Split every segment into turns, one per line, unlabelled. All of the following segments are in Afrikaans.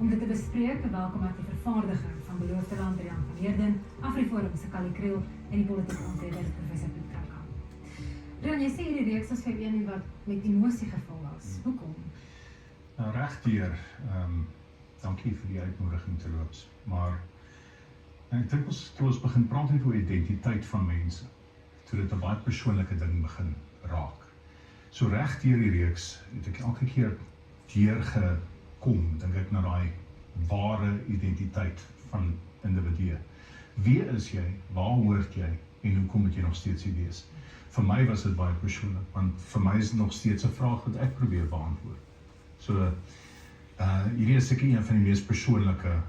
Om dit te bespreek, welkom ek die vervaardiger van Beloofde Land, Rian van Heerden, AfriForum se Kali Kriel en die politieke ontleder professor Piet Kroukamp. Rian, jy sê hierdie reeks was vir een wat met emosie gevul was. Hoekom?
Nou regdeur, dankie vir die uitnodiging te loops, maar ek dink toe ons begin praat oor identiteit van mense, toe dit 'n baie persoonlike ding begin raak. So regdeur die reeks het ek elke keer deurgekom, dink ek, na daai ware identiteit van individue. Wie is jy? Waar hoort jy? En hoekom moet jy nog steeds hier wees? Vir my was dit baie persoonlik, want vir my is dit nog steeds 'n vraag wat ek probeer beantwoord. So, hierdie is seker een van die mees persoonlike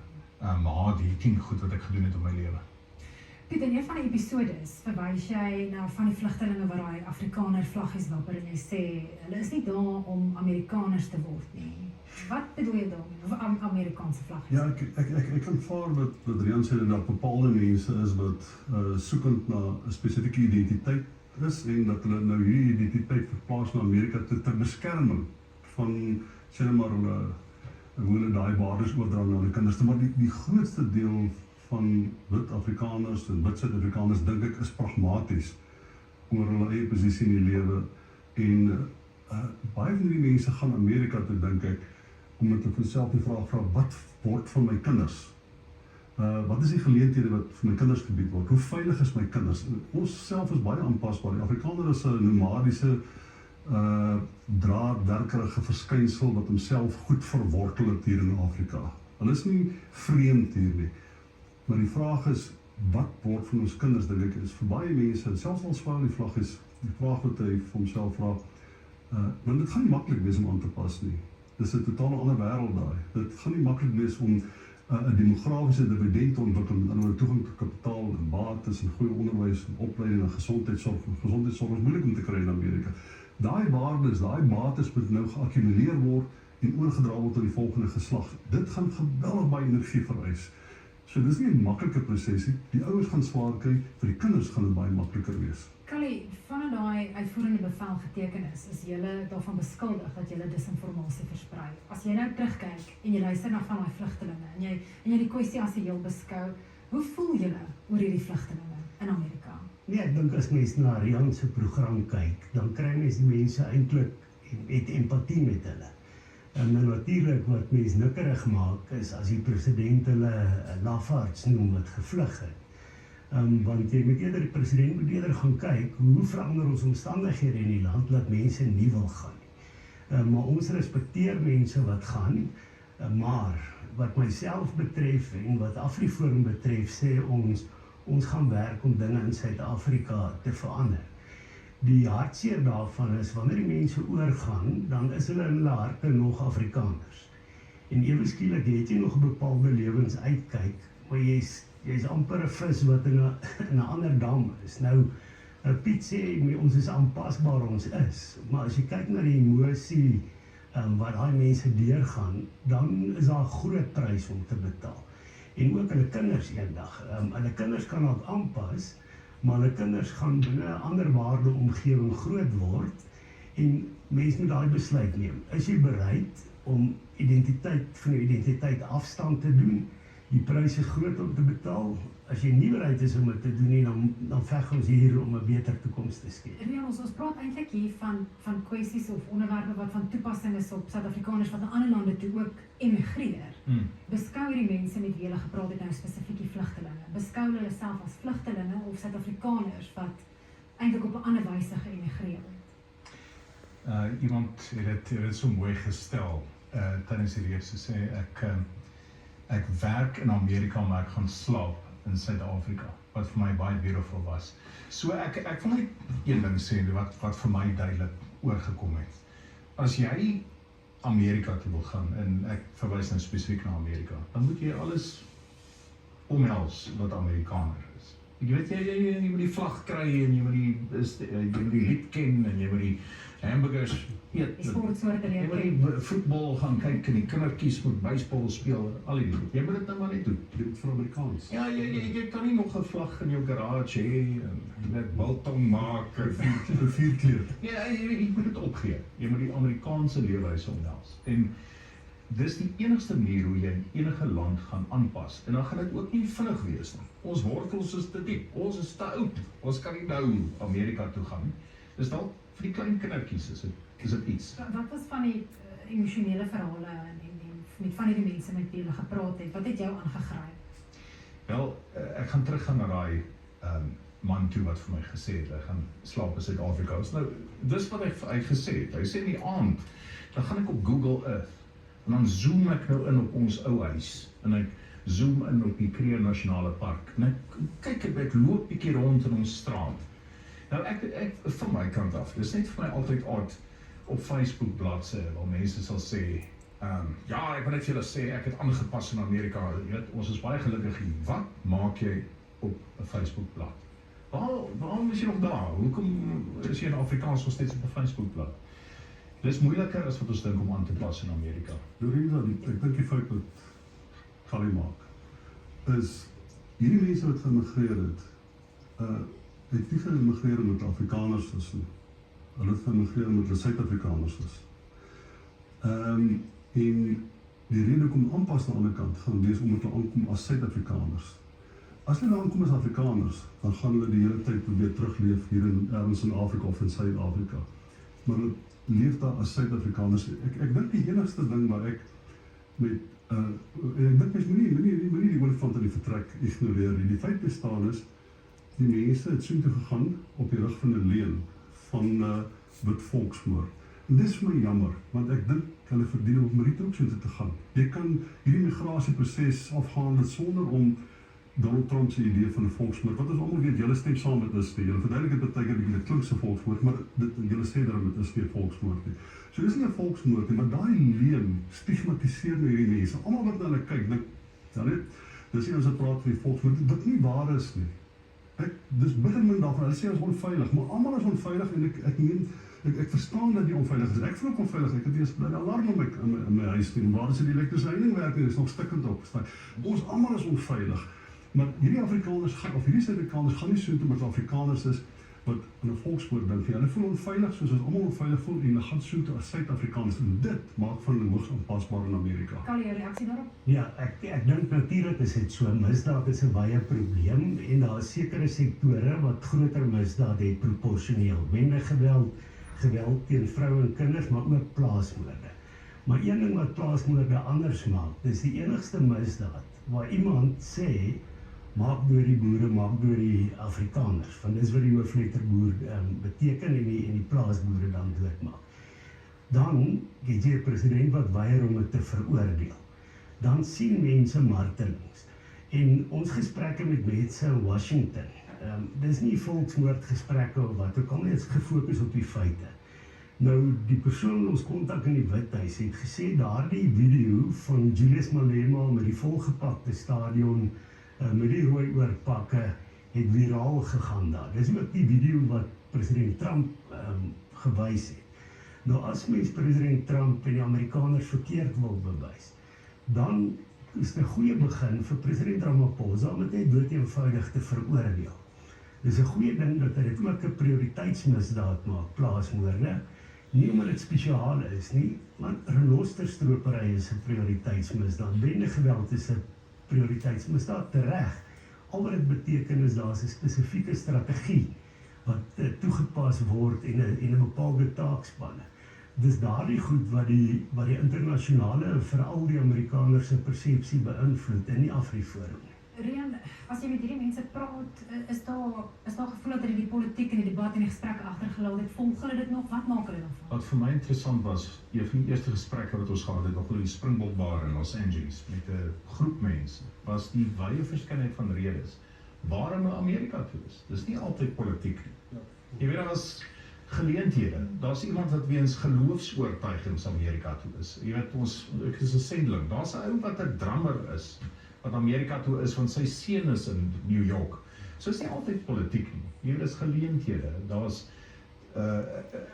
die 10 goed wat ek gedoen het op my lewe.
Piet, in een van die episodes verwys jy na van die vlugtelinge wat daai Afrikaner vlaggies wapper en jy sê, hulle is nie daar om Amerikaners te word nie. Wat bedoel jy daarmee? Of Amerikaanse vlaggies?
Ja, ek aanvaar wat Rian sê, dat daar bepaalde mense is wat soekend na 'n spesifieke identiteit is en dat hulle nou hierdie identiteit verplaas na Amerika ter beskerming van, sê nou maar, hoe hulle daai waardes oordra na hulle kinders. Maar die grootste deel van wit Afrikaners en wit Suid-Afrikaners, dink ek, is pragmaties oor hulle eie posisie in die lewe. En baie van die mense gaan Amerika toe, dink ek, omdat hulle vir self die vraag vra, wat word van my kinders? Wat is die geleenthede wat vir my kinders gebied word? Hoe veilig is my kinders? Ons self is baie aanpasbaar. Die Afrikaner is 'n nomadiese, draadwerkerige verskynsel wat homself goed verwortel het hier in Afrika. Hulle is nie vreemd hier nie. Maar die vraag is, wat word van ons kinders, dink ek, is vir baie mense, selfs al swaar die vlag is, die vraag wat hy vir homself vra, want dit gaan nie maklik wees om aan te pas nie. Dis 'n totaal ander wêreld daai. Dit gaan nie maklik wees om 'n demografiese dividend te ontwikkel, met ander woorde toegang tot kapitaal en bates en goeie onderwys en opleiding en gesondheidsorg. Gesondheidsorg is moeilik om te kry in Amerika. Daai waardes, daai bates moet nou geakkumuleer word en oorgedra word aan die volgende geslag. Dit gaan geweldig baie energie vereis. So dis nie 'n maklike proses nie. Die ouers gaan swaar kry, vir die kinders gaan dit baie makliker wees.
Kali, vanaf daai uitvoerende bevel geteken is julle daarvan beskuldig dat julle disinformasie versprei. As jy nou terugkyk en jy luister na van daai vlugtelinge en jy die kwessie as 'n heel beskou, hoe voel julle oor hierdie vlugtelinge in Amerika?
Nee, ek dink as mens na Rian se program kyk, dan kry mens die mense eintlik met empatie met hulle. En natuurlik wat mens nikkerig maak is as die president hulle lafaards noem wat gevlug het. Want die president moet eerder gaan kyk, hoe verander ons omstandighede in die land, dat mense nie wil gaan. Maar ons respekteer mense wat gaan, maar wat myself betref en wat AfriForum betref, sê ons gaan werk om dinge in Suid-Afrika te verander. Die hartseer daarvan is, wanneer die mense oorgaan, dan is hulle in hulle harte nog Afrikaners. En ewe skielik het jy nog 'n bepaalde lewensuitkyk, maar jy's amper 'n vis wat in 'n ander dam is. Nou, Piet sê, ons is aanpasbaar, ons is. Maar as jy kyk na die emosie wat daai mense deurgaan, dan is daar 'n groot prys om te betaal. En ook hulle kinders eendag. Hulle kinders kan ook aanpas, maar hulle kinders gaan binne 'n ander waardeomgewing groot word en mense moet daai besluit neem. Is jy bereid om van jou identiteit afstand te doen? Die prys is groot om te betaal. As jy nie bereid is om dit te doen nie, dan veg ons hier om 'n beter toekoms te skep.
Rian, ons praat eintlik hier van kwessies of onderwerpe wat van toepassing is op Suid-Afrikaners wat na ander lande toe ook emigreer. Beskou hierdie mense met wie hulle gepraat het nou spesifiek die vlugtelinge? Beskou hulle self as vlugtelinge of Suid-Afrikaners wat eintlik op 'n ander wyse geëmigreer het?
Iemand het dit so mooi gestel tydens die reeks, sê ek werk in Amerika, maar ek gaan slaap in Suid-Afrika, wat vir my baie beautiful was. So ek wil net een ding sê wat vir my duidelik oorgekom het. As jy Amerika toe wil gaan, en ek verwys nou spesifiek na Amerika, dan moet jy alles omhels wat Amerikaner is. Jy weet, jy moet die vlag kry, en jy moet die lied ken, en jy moet die hamburgers eet.
Die sportsoorte leer ken.
Jy moet die voetbal gaan kyk, en die kindertjies moet baseball speel, al die goed. Jy moet dit nou maar net doen.
Jy moet vir Amerikaans.
Ja, jy kan nie nog 'n vlag in jou garage hê, en net biltong maak,
en vierkleur.
Ja, jy moet dit opgee. Jy moet die Amerikaanse leefwyse omhels. En dis die enigste manier hoe jy in enige land gaan aanpas. En dan gaan dit ook nie vinnig wees nie. Ons wortels is te diep, ons is te oud. Ons kan nie nou Amerika toe gaan nie. Dis dalk vir die klein kindertjies is dit iets.
Wat was van die emosionele verhale en met van die mense met wie jy gepraat het? Wat het jou aangegryp?
Wel, ek gaan teruggaan na daai man toe wat vir my gesê het, hy gaan slaap in Suid-Afrika. Nou, dis wat hy gesê het. Hy sê in die aand, dan gaan ek op Google Earth, en dan zoom ek nou in op ons ou huis, en ek zoom in op die Kruger Nasionale Park, en ek loop bietjie rond in ons straat. Nou, ek van my kant af, dis net vir my altyd oud op Facebook bladsy, waar mense sal sê, ja, ek wil net vir julle sê, ek het aangepas in Amerika, jy weet, ons is baie gelukkig hier. Wat maak jy op 'n Facebook-blad? Waarom is jy nog daar? Hoekom is jy in Afrikaans nog steeds op 'n Facebook-blad? Dis moeiliker as wat ons dink om aan te pas in Amerika.
Lorenzo, ek dink die fout wat Kali maak, is hierdie mense wat geïmmigreer het nie geïmmigreer met Afrikaners is nie. Hulle het geïmmigreer met hulle Suid-Afrikaners is. En die rede om aanpas aan die ander kant gaan wees omdat hulle aankom as Suid-Afrikaners. As hulle aankom as Afrikaners, dan gaan hulle die hele tyd probeer terugleef hier ergens in Afrika of in Suid-Afrika. Maar hulle leef daar as Suid-Afrikaners. Ek dink die enigste ding waar ek met ek dink mens moenie die olifant in die vertrek ignoreer nie. Die feit bestaan is, die mense het soontoe gegaan op die rug van 'n leuen van wit volksmoord. En dis vir my jammer, want ek dink hulle verdien om met die ook soontoe te gaan. Jy kan hierdie migrasieproses afhandel sonder om Donald Trump se idee van 'n volksmoord, wat ons almal weet, julle stem saam met is nie. Julle verduidelik dit baie keer dit klink so volksmoord, maar julle sê daarom dit is nie 'n volksmoord nie. So dis nie 'n volksmoord nie, maar daai leuen stigmatiseer nou hierdie mense. Almal wat na hulle kyk, dis nie ons wat praat van die volksmoord, dit nie waar is nie. Dis bitter min daarvan, hulle sê ons onveilig, maar almal is onveilig en ek verstaan dat die onveilig is. Ek voel ook onveilig, ek het eers 'n alarm in my huis nie, waar is die elektriese heining werk nie, is nog stikkend op. Ons almal is onveilig. Maar hierdie Afrikaners of hierdie Suid-Afrikaners gaan nie soontoe met Afrikaners is wat in 'n volksmoord dink. Hulle voel onveilig soos ons almal onveilig voel en hulle gaan soontoe as Suid-Afrikaners en dit maak van hulle hoogs aanpasbaar in Amerika.
Kali, jou reaksie daarop?
Ja, ek dink natuurlik is dit so. Misdaad is 'n baie probleem en daar is sekere sektore wat groter misdaad het proporsioneel. Bendegeweld, geweld teen vroue en kinders, maar ook plaasmoorde. Maar een ding wat plaasmoorde anders maak, dis die enigste misdaad waar iemand sê maak deur die boere, maak deur die Afrikaners, want dis wat die hoofletterboer beteken en die plaasboere dan doodmaak. Dan het jy 'n president wat weier om dit te veroordeel. Dan sien mense martelings. En ons gesprekke met mense in Washington, dis nie volksmoordgesprekke of wat, ook al net gefokus op die feite. Nou, die persoon ons kontak in die Withuis het gesê, daardie video van Julius Malema met die volgepakte stadion, met die rooi oorpakke, het viraal gegaan daar. Dis ook die video wat president Trump gewys het. Nou, as mens president Trump en die Amerikaners verkeerd wil bewys, dan is dit 'n goeie begin vir president Ramaphosa om dit net doeteenvoudig te veroordeel. Dis 'n goeie ding dat hy dit ook 'n prioriteitsmisdaad maak, plaasmoorde. Nie omdat dit spesiaal is nie, want renosterstropery is 'n prioriteitsmisdaad. Bendegeweld is 'n prioriteitsmisdaad tereg. Al wat dit beteken is daar's 'n spesifieke strategie wat toegepas word en 'n bepaalde taakspanne. Dis daardie goed wat die internasionale en veral die Amerikaners se persepsie beïnvloed en nie Afriforum nie.
Rian, as jy met hierdie mense praat, is daar gevoel dat hulle die politiek en die debat en die gesprekke agtergelaat het, volg hulle dit nog? Wat maak hulle daarvan?
Wat vir my interessant was, een van die eerste gesprekke wat ons gehad het op die Springbok Bar in Los Angeles met 'n groep mense, was die wye verskeidenheid van redes waarom Amerika toe is. Dis nie altyd politiek nie. Jy weet, daar was geleenthede. Daar's iemand wat weens geloofsoortuigings Amerika toe is. Jy weet, ek is 'n sendeling. Daar's 'n ou wat 'n drummer is wat Amerika toe is, want sy seun is in New York. So is nie altyd politiek nie. Hier is geleenthede. Daar's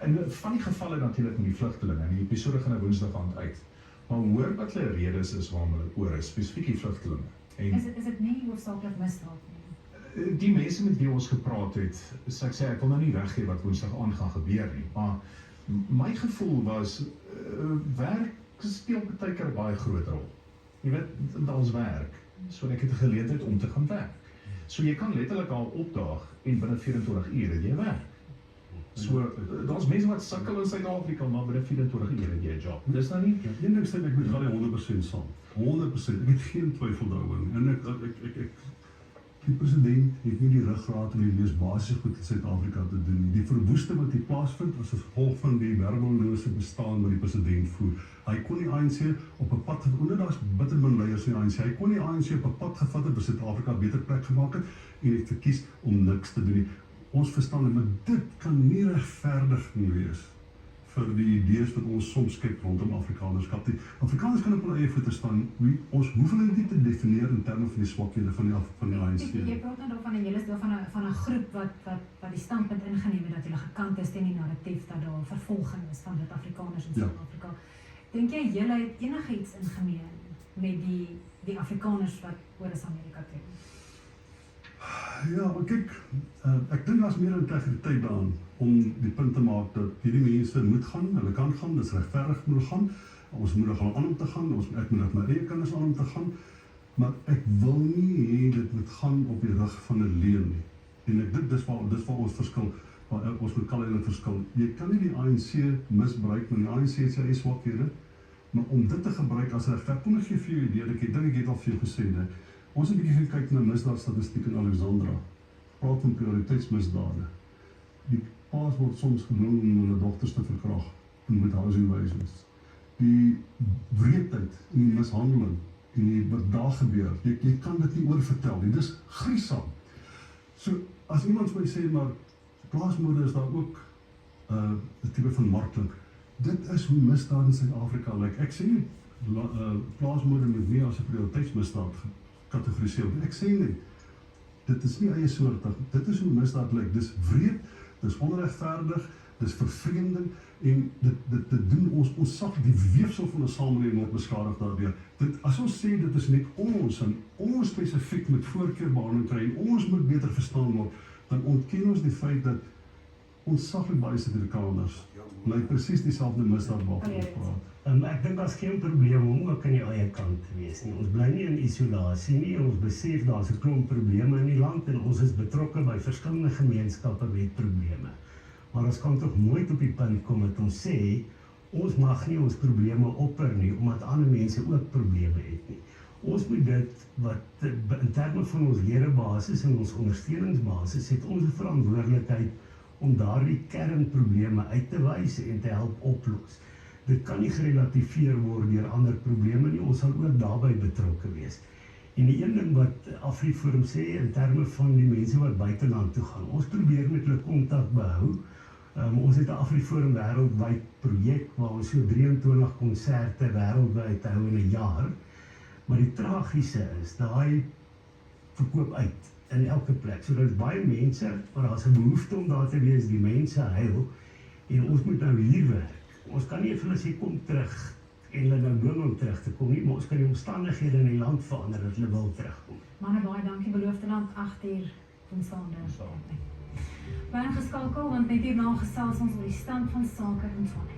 in van die gevalle natuurlik met die vlugtelinge, en die episode gaan Woensdag aand uit. Maar hoor wat hulle redes is waarom hulle oor is, spesifiek die vlugtelinge.
Is dit nie hoofsaaklik misdaad nie?
Die mense met wie ons gepraat het, ek sê ek wil nou nie weggee wat Woensdag aand gaan gebeur nie, maar my gevoel was, werk speel baie keer 'n baie groot rol. Jy weet, daar's werk, so ek het 'n geleentheid om te gaan werk. So jy kan letterlik al opdaag en binne 24 ure het jy werk. So daar's mense wat sukkel in Suid-Afrika, maar binne 24 ure het jy 'n job. Dis nou nie.
Een ding sê ek met Gary 100% saam. 100%. Ek het geen twyfel daaroor nie. En die president het nie die ruggraat om die mees basiese goed in Suid-Afrika te doen nie. Die verwoesting wat hier plaasvind as gevolg van die weergalose bestaan wat die president voer. Hy kon die ANC op 'n pad gevat, daar's bitter min leiers in die ANC. Hy kon die ANC op 'n pad gevat het, Suid-Afrika 'n beter plek gemaak het en het verkies om niks te doen nie. Ons verstaan dit, maar dit kan nie regverdig wees vir die idees wat ons soms kyk rondom Afrikanerskap. Afrikaners kan op hulle eie voete staan. Ons hoef hulle nie te definieer in terme van die swakhede van die ANC.
Jy praat nou daarvan en jy is deel van 'n groep wat die standpunt ingeneem het dat hulle gekant is teen die narratief dat daar vervolging is van Suid-Afrikaners in Suid-Afrika. Dink jy julle het enigiets in gemeen met die Afrikaners wat oor is Amerika trek?
Ja, maar kyk, ek dink daar's meer integriteit daarin om die punt te maak dat hierdie mense moet gaan, hulle kan gaan, dis regverdig moet gaan. Ons moet hulle aan om te gaan, ek moet my eie kinders aan om te gaan, maar ek wil nie hê dit moet gaan op die rug van 'n leuen nie. En ek dink dis waar ons verskil, waar ons met Kalle verskil. Jy kan nie die ANC misbruik, want die ANC het sy eie swakhede, maar om dit te gebruik as regverdig, kom ek gee vir jou 'n idee, ek dink ek het al vir jou gesê, né? Ons het 'n bietjie gekyk na misdaadstatistiek in Alexandra. Praat van prioriteitsmisdade. Die paas word soms genoem om hulle dogters te verkrag met housing violence. Die wreedheid en die mishandeling en wat daar gebeur, jy kan dit nie oorvertel nie. Dis gruisam. So as iemand my sê maar plaasmoorde is daar ook 'n tipe van marteling. Dit is hoe misdaad in Suid-Afrika lyk. Ek sê nie plaasmoorde moet nie as 'n prioriteitsmisdaad kategoriseer. Ek sê nie, dit is nie eie soortig, dit is hoe misdaad lyk, dis wreed, dis onregverdig, dis vervreemding en dit doen ons sak die weefsel van 'n samelewing word beskadig daardeur. As ons sê dit is net ons en ons spesifiek met voorkeurbehandeling kry en ons moet beter verstaan word, dan ontken ons die feit dat ons saglik baie Suid-Afrikaners lyk presies dieselfde misdaad waarvan ons praat.
Ek dink daar's geen probleem om ook aan die eie kant te wees nie. Ons bly nie in isolasie nie. Ons besef daar's 'n klomp probleme in die land en ons is betrokke by verskillende gemeenskappe met probleme. Maar ons kan tog nooit op die punt kom dat ons sê ons mag nie ons probleme opper nie omdat ander mense ook probleme het nie. Ons moet dit wat in terme van ons ledebasis en ons ondersteuningsbasis het ons verantwoordelikheid om daardie kernprobleme uit te wys en te help oplos. Dit kan nie gerelativeer word deur ander probleme nie, ons sal ook daarbey betrokke wees. En die een ding wat AfriForum sê in terme van die mense wat buiteland toe gaan, ons probeer met hulle kontak behou. Ons het 'n AfriForum wêreldwyd projek waar ons so 23 konserte wêreldwyd hou in 'n jaar. Maar die tragiese is, daai verkoop uit in elke plek. So daar's baie mense, maar daar's 'n behoefte om daar te wees, die mense huil en ons moet nou hier werk. Ons kan nie vir hulle sê kom terug en hulle nou dwing om terug te kom nie, maar ons kan die omstandighede in die land verander dat hulle wil terugkom.
Manne, baie dankie, Beloofde Land, 8 uur Woensdaande. Baie geskakel, want net hierna gesels ons oor die stand van sake in Tshwane.